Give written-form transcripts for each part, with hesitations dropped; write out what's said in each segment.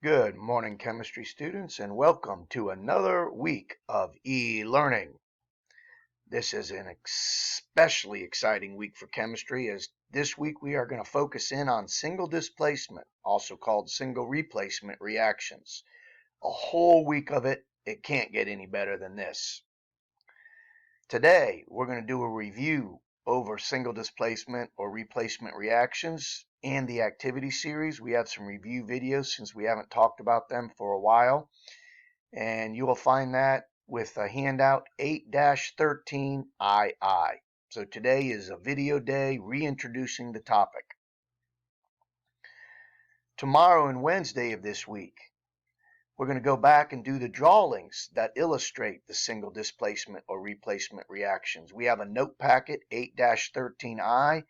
Good morning, chemistry students, and welcome to another week of e-learning. This is an especially exciting week for chemistry, as this week we are going to focus in on single displacement, also called single replacement reactions. A whole week of it. It can't get any better than this. Today, we're going to do a review over single displacement or replacement reactions and the activity series. We have some review videos since we haven't talked about them for a while, and you will find that with a handout 8-13II. So today is a video day reintroducing the topic. Tomorrow and Wednesday of this week, we're going to go back and do the drawings that illustrate the single displacement or replacement reactions. We have a note packet 8-13I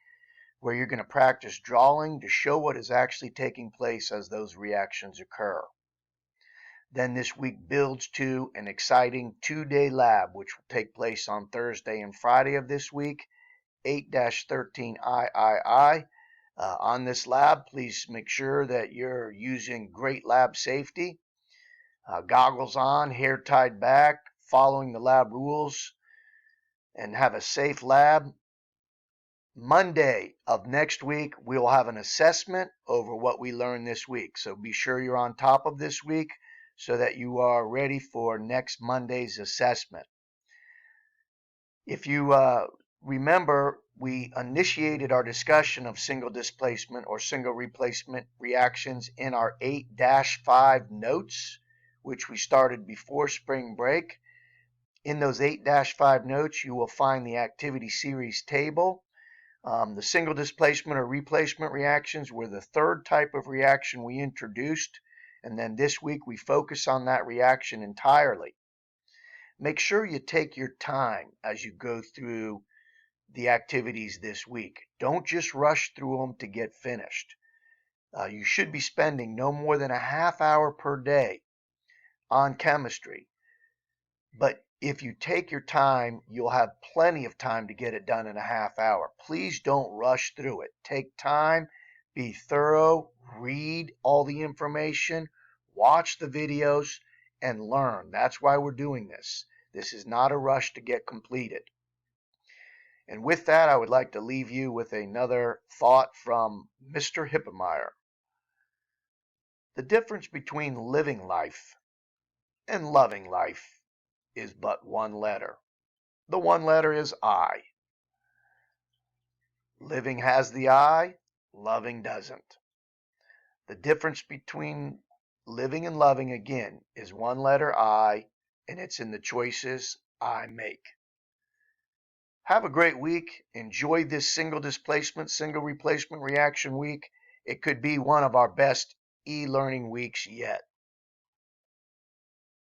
where you're going to practice drawing to show what is actually taking place as those reactions occur. Then this week builds to an exciting 2-day lab, which will take place on Thursday and Friday of this week, 8-13III. On this lab, please make sure that you're using great lab safety. Goggles on, hair tied back, following the lab rules, and have a safe lab. Monday of next week, we'll have an assessment over what we learned this week. So be sure you're on top of this week so that you are ready for next Monday's assessment. If you remember, we initiated our discussion of single displacement or single replacement reactions in our 8-5 notes, which we started before spring break. In those 8-5 notes, you will find the activity series table. The single displacement or replacement reactions were the third type of reaction we introduced, and then this week we focus on that reaction entirely. Make sure you take your time as you go through the activities this week. Don't just rush through them to get finished. You should be spending no more than a half hour per day on chemistry. But if you take your time, you'll have plenty of time to get it done in a half hour. Please don't rush through it. Take time, be thorough, read all the information, watch the videos, and learn. That's why we're doing this. This is not a rush to get completed. And with that, I would like to leave you with another thought from Mr. Hippemeyer. The difference between living life and loving life is but one letter. The one letter is I. Living has the I, loving doesn't. The difference between living and loving, again, is one letter I, and it's in the choices I make. Have a great week. Enjoy this single displacement, single replacement reaction week. It could be one of our best e-learning weeks yet.